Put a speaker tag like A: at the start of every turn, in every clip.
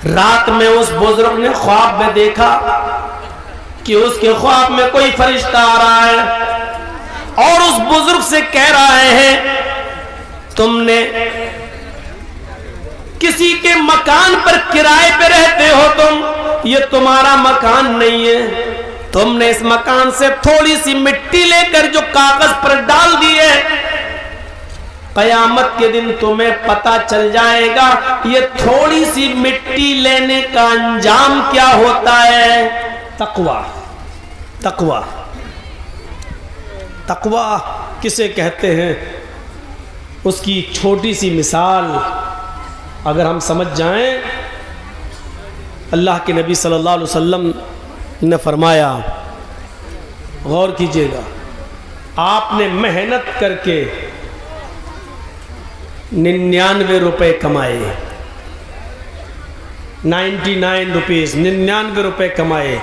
A: رات میں اس بزرگ نے خواب میں دیکھا کہ اس کے خواب میں کوئی فرشتہ آ رہا ہے اور اس بزرگ سے کہہ رہے ہیں تم نے کسی کے مکان پر کرائے پہ رہتے ہو، تم یہ تمہارا مکان نہیں ہے، تم نے اس مکان سے تھوڑی سی مٹی لے کر جو کاغذ پر ڈال دی ہے، قیامت کے دن تمہیں پتا چل جائے گا یہ تھوڑی سی مٹی لینے کا انجام کیا ہوتا ہے۔ تقوی، تقوی، تقوی کسے کہتے ہیں؟ اس کی چھوٹی سی مثال اگر ہم سمجھ جائیں، اللہ کے نبی صلی اللہ علیہ وسلم نے فرمایا، غور کیجئے گا، آپ نے محنت کر کے 99 روپے کمائے، 99 روپیز، 99 روپے کمائے،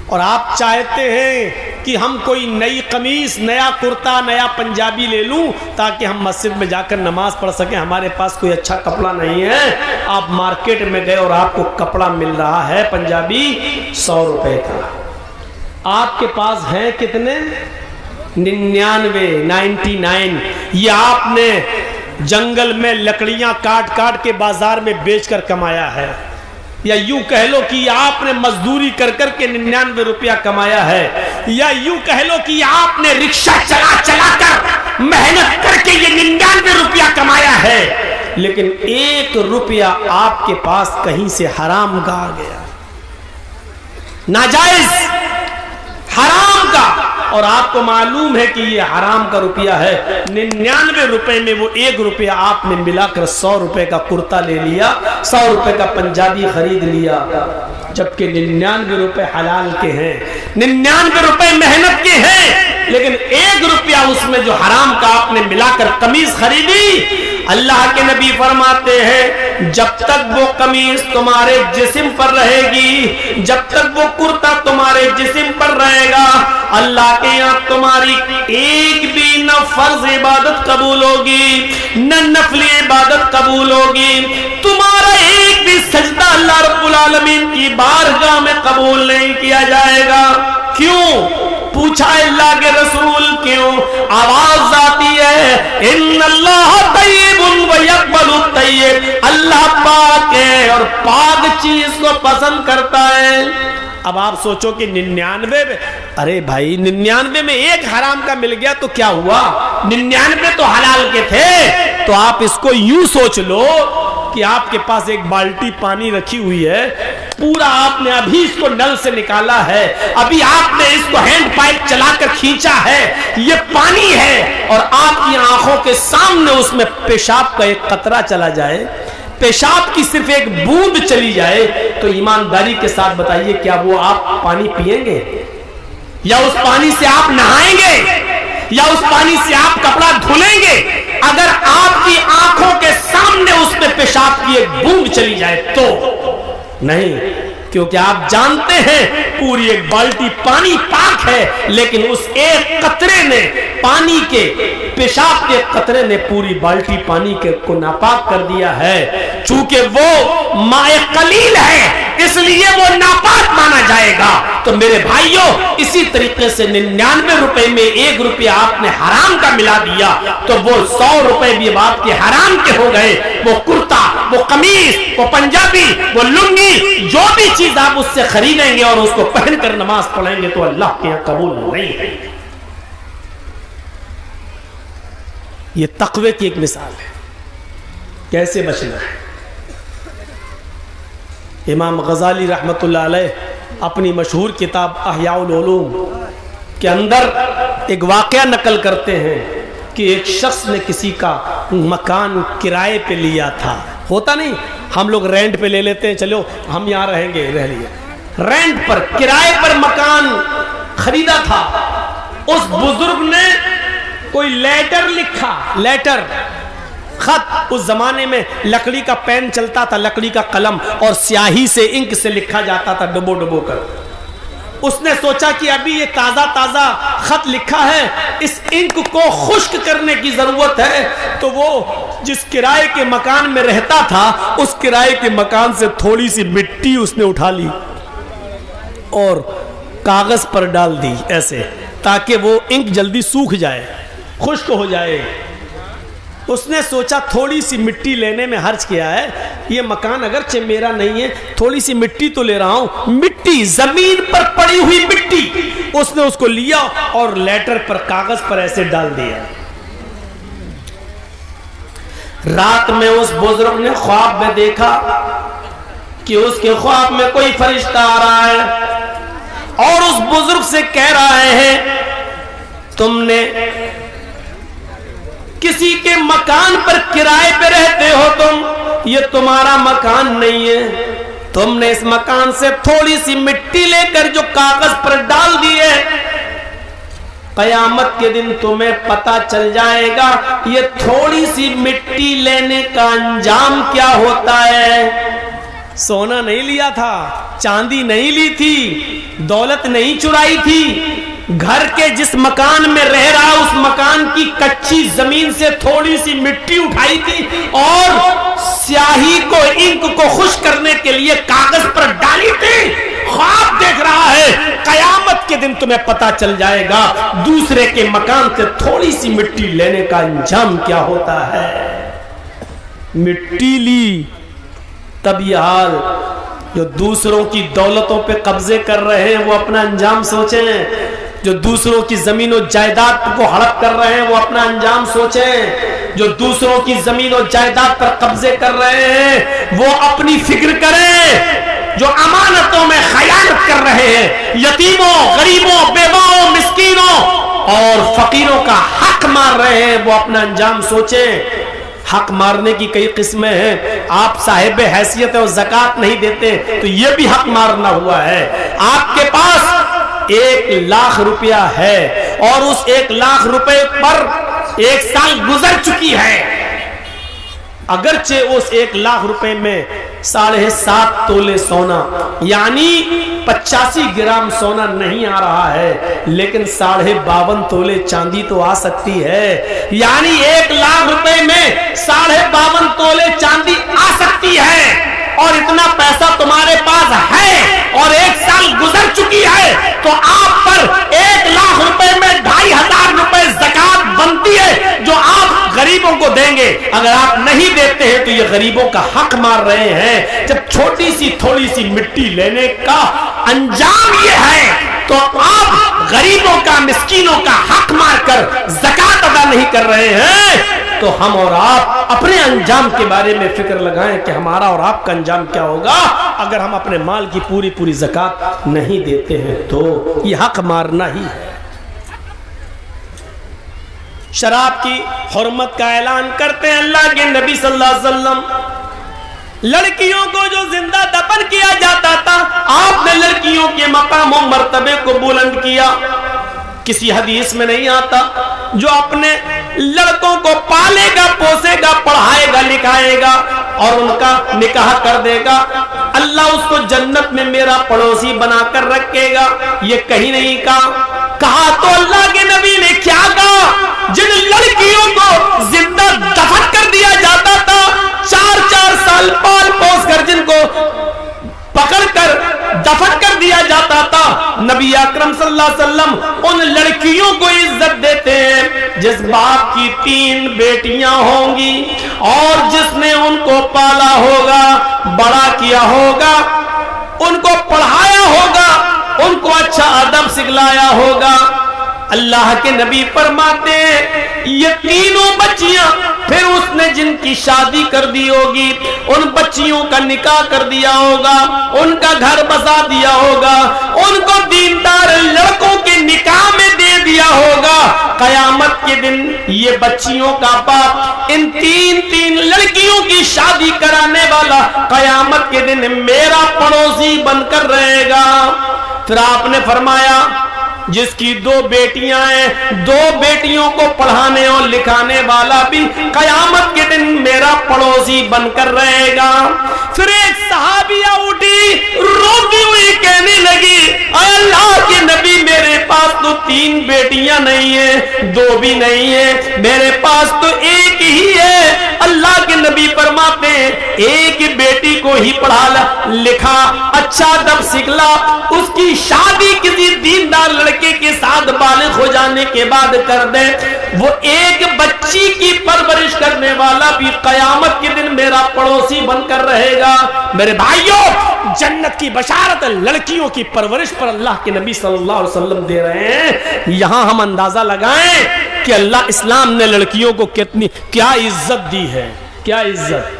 A: اور آپ چاہتے ہیں کہ ہم کوئی نئی قمیص، نیا کرتا، نیا پنجابی لے لوں تاکہ ہم مسجد میں جا کر نماز پڑھ سکیں، ہمارے پاس کوئی اچھا کپڑا نہیں ہے۔ آپ مارکیٹ میں گئے اور آپ کو کپڑا مل رہا ہے پنجابی 100 روپے کا، آپ کے پاس ہیں کتنے؟ 99۔ یہ آپ نے جنگل میں لکڑیاں کاٹ کاٹ کے بازار میں بیچ کر کمایا ہے، یا یوں کہہ لو کہ آپ نے مزدوری کر کر کے 99 روپیہ کمایا ہے، یا یوں کہہ لو کہ آپ نے رکشہ چلا چلا کر محنت کر کے یہ 99 روپیہ کمایا ہے، لیکن 1 روپیہ آپ کے پاس کہیں سے حرام کا آ گیا، ناجائز، حرام کا، اور آپ کو معلوم ہے کہ یہ حرام کا روپیہ ہے۔ 99 روپے میں وہ 1 روپیہ آپ نے ملا کر 100 روپے کا کرتا لے لیا، 100 روپے کا پنجابی خرید لیا، جبکہ 99 روپے حلال کے ہیں، 99 روپے محنت کے ہیں، لیکن 1 روپیہ اس میں جو حرام کا آپ نے ملا کر قمیص خریدی۔ اللہ کے نبی فرماتے ہیں جب تک وہ قمیص تمہارے جسم پر رہے گی، جب تک وہ کرتا تمہارے جسم پر رہے گا، اللہ کے یہاں تمہاری ایک بھی نہ فرض عبادت قبول ہوگی نہ نفل عبادت قبول ہوگی، تمہارا ایک بھی سجدہ اللہ رب العالمین کی بارگاہ میں قبول نہیں کیا جائے گا۔ کیوں؟ پوچھا اللہ کے رسول کیوں؟ آواز آتی ہے ان اللہ طیب ویقبل الطیب، اللہ پاک ہے اور پاک چیز کو پسند کرتا ہے۔ اب آپ سوچو کہ 99، ارے بھائی 99 میں 1 حرام کا مل گیا تو کیا ہوا؟ 99 تو حلال کے تھے۔ تو آپ اس کو یوں سوچ لو کہ آپ کے پاس ایک بالٹی پانی رکھی ہوئی ہے، پورا آپ نے ابھی اس کو نل سے نکالا ہے، ابھی آپ نے اس کو ہینڈ پائپ چلا کر کھینچا ہے، یہ پانی ہے، اور آپ کی آنکھوں کے سامنے اس میں پیشاب کا ایک قطرہ چلا جائے، پیشاب کی صرف ایک بوند چلی جائے، تو ایمانداری کے ساتھ بتائیے کیا وہ آپ پانی پئیں گے؟ یا اس پانی سے آپ نہائیں گے؟ یا اس پانی سے آپ کپڑا دھلیں گے؟ اگر آپ کی آنکھوں کے سامنے اس میں پیشاب کی ایک بوند چلی جائے تو نہیں، کیونکہ آپ جانتے ہیں پوری ایک بالٹی پانی پاک ہے، لیکن اس ایک قطرے نے، پانی کے پیشاب کے قطرے نے پوری بالٹی پانی کو ناپاک کر دیا ہے۔ چونکہ وہ ماء قلیل ہے اس لیے وہ ناپاک مانا جائے گا۔ تو میرے بھائیوں، اسی طریقے سے 99 روپے میں 1 روپیہ آپ نے حرام کا ملا دیا تو وہ 100 روپے بھی آپ کے حرام کے ہو گئے۔ وہ کرتا، وہ قمیص، وہ پنجابی، وہ لنگی، جو بھی چیز آپ اس سے خریدیں گے اور اس کو پہن کر نماز پڑھیں گے تو اللہ کے یہاں قبول نہیں ہے۔ یہ تقوی کی ایک مثال ہے، کیسے بچنا ہے۔ امام غزالی رحمت اللہ علیہ اپنی مشہور کتاب احیاء العلوم کے اندر ایک واقعہ نقل کرتے ہیں کہ ایک شخص نے کسی کا مکان کرائے پہ لیا تھا۔ ہوتا نہیں ہم لوگ رینٹ پہ لے لیتے ہیں، چلو ہم یہاں رہیں گے، رہ لیے، رینٹ پر، کرائے پر مکان خریدا تھا۔ اس بزرگ نے کوئی لیٹر لکھا، لیٹر، خط، اس زمانے میں لکڑی کا پین چلتا تھا، لکڑی کا قلم، اور سیاہی سے، انک سے لکھا جاتا تھا ڈبو ڈبو کر۔ اس نے سوچا کہ ابھی یہ تازہ تازہ خط لکھا ہے، اس انک کو خشک کرنے کی ضرورت ہے، تو وہ جس کرائے کے مکان میں رہتا تھا اس کرائے کے مکان سے تھوڑی سی مٹی اس نے اٹھا لی اور کاغذ پر ڈال دی ایسے، تاکہ وہ انک جلدی سوکھ جائے، خشک ہو جائے۔ اس نے سوچا تھوڑی سی مٹی لینے میں حرج کیا ہے، یہ مکان اگرچہ میرا نہیں ہے، تھوڑی سی مٹی تو لے رہا ہوں، مٹی زمین پر پڑی ہوئی مٹی، اس نے اس کو لیا اور لیٹر پر کاغذ پر ایسے ڈال دیا۔ رات میں اس بزرگ نے خواب میں دیکھا کہ اس کے خواب میں کوئی فرشتہ آ رہا ہے اور اس بزرگ سے کہہ رہے ہیں تم نے کسی کے مکان پر کرائے پہ رہتے ہو، تم یہ تمہارا مکان نہیں ہے، تم نے اس مکان سے تھوڑی سی مٹی لے کر جو کاغذ پر ڈال دی ہے، قیامت کے دن تمہیں پتہ چل جائے گا یہ تھوڑی سی مٹی لینے کا انجام کیا ہوتا ہے۔ سونا نہیں لیا تھا، چاندی نہیں لی تھی، دولت نہیں چرائی تھی، گھر کے جس مکان میں رہ رہا اس مکان کی کچی زمین سے تھوڑی سی مٹی اٹھائی تھی اور سیاہی کو انک کو خشک کرنے کے لیے کاغذ پر ڈالی تھی۔ خواب دیکھ رہا ہے قیامت کے دن تمہیں پتا چل جائے گا دوسرے کے مکان سے تھوڑی سی مٹی لینے کا انجام کیا ہوتا ہے۔ مٹی لی، تب یہ حال جو دوسروں کی دولتوں پہ قبضے کر رہے ہیں وہ اپنا انجام سوچیں، جو دوسروں کی زمین و جائیداد کو ہڑپ کر رہے ہیں وہ اپنا انجام سوچیں، جو دوسروں کی زمین و جائیداد پر قبضے کر رہے ہیں وہ اپنی فکر کریں، جو امانتوں میں خیانت کر رہے ہیں، یتیموں، غریبوں، بیواؤں، مسکینوں اور فقیروں کا حق مار رہے ہیں، وہ اپنا انجام سوچیں۔ حق مارنے کی کئی قسمیں ہیں، آپ صاحب حیثیت اور زکوٰۃ نہیں دیتے تو یہ بھی حق مارنا ہوا ہے۔ آپ کے پاس 1,00,000 روپیہ ہے اور اس 1,00,000 روپے پر 1 سال گزر چکی ہے، اگرچہ اس 1,00,000 روپے میں 7.5 تولے سونا یعنی 85 گرام سونا نہیں آ رہا ہے، لیکن 52.5 تولے چاندی تو آ سکتی ہے، یعنی 1,00,000 روپے میں 52.5 تولے چاندی آ سکتی ہے، اور اتنا پیسہ تمہارے پاس ہے اور 1 سال گزر چکی ہے تو آپ پر 1,00,000 روپے میں 2,500 روپے زکوٰۃ بنتی ہے جو آپ غریبوں کو دیں گے۔ اگر آپ نہیں دیتے ہیں تو یہ غریبوں کا حق مار رہے ہیں۔ جب چھوٹی سی تھوڑی سی مٹی لینے کا انجام یہ ہے تو آپ غریبوں کا، مسکینوں کا حق مار کر زکوٰۃ ادا نہیں کر رہے ہیں، تو ہم اور آپ اپنے انجام کے بارے میں فکر لگائیں کہ ہمارا اور آپ کا انجام کیا ہوگا اگر ہم اپنے مال کی پوری زکوٰۃ نہیں دیتے ہیں تو یہ حق مارنا ہی ہے۔ شراب کی حرمت کا اعلان کرتے ہیں اللہ کے نبی صلی اللہ علیہ وسلم۔ لڑکیوں کو جو زندہ دفن کیا جاتا تھا آپ نے لڑکیوں کے مقام و مرتبے کو بلند کیا۔ کسی حدیث میں نہیں آتا جو اپنے لڑکوں کو پالے گا، پوسے گا، پڑھائے گا، لکھائے گا اور ان کا نکاح کر دے گا اللہ اس کو جنت میں میرا پڑوسی بنا کر رکھے گا، یہ کہیں نہیں کہا تو اللہ کے نبی نے کیا کہا؟ جن لڑکیوں کو زندہ دفن کر دیا جاتا تھا، 4 سال پال پوس کر جن کو پکڑ کر دفن کر دیا جاتا تھا، نبی اکرم صلی اللہ علیہ وسلم ان لڑکیوں کو عزت دیتے ہیں جس باپ کی 3 بیٹیاں ہوں گی اور جس نے ان کو پالا ہوگا، بڑا کیا ہوگا، ان کو پڑھایا ہوگا، ان کو اچھا ادب سکھلایا ہوگا۔ اللہ کے نبی فرماتے ہیں یہ تینوں بچیاں پھر اس نے جن کی شادی کر دی ہوگی ان بچیوں کا نکاح کر دیا ہوگا، ان کا گھر بسا دیا ہوگا، ان کو دیندار لڑکوں کے نکاح میں دے دیا ہوگا، قیامت کے دن یہ بچیوں کا باپ ان 3 لڑکیوں کی شادی کرانے والا قیامت کے دن میرا پڑوسی بن کر رہے گا۔ پھر آپ نے فرمایا جس کی 2 بیٹیاں ہیں 2 بیٹیوں کو پڑھانے اور لکھانے والا بھی قیامت کے دن میرا پڑوسی بن کر رہے گا۔ پھر ایک صحابیہ اٹھی روتی ہوئی کہنے لگی اے اللہ بھی نہیں ہے, میرے پاس تو ایک ہی ہے. اللہ کے نبی فرماتے ہیں ایک بیٹی کو ہی پڑھا لکھا, اچھا دب سکھلا, اس کی شادی کسی دیندار لڑکے کے ساتھ بالغ ہو جانے کے بعد کر دے, وہ ایک بچی کی پرورش کرنے والا بھی قیامت کے دن میرا پڑوسی بن کر رہے گا. میرے بھائیوں, جنت کی بشارت لڑکیوں کی پرورش پر اللہ کے نبی صلی اللہ علیہ وسلم دے رہے ہیں. یہاں ہم اندازہ لگائیں کہ اللہ اسلام نے لڑکیوں کو کیا عزت دی ہے, کیا عزت.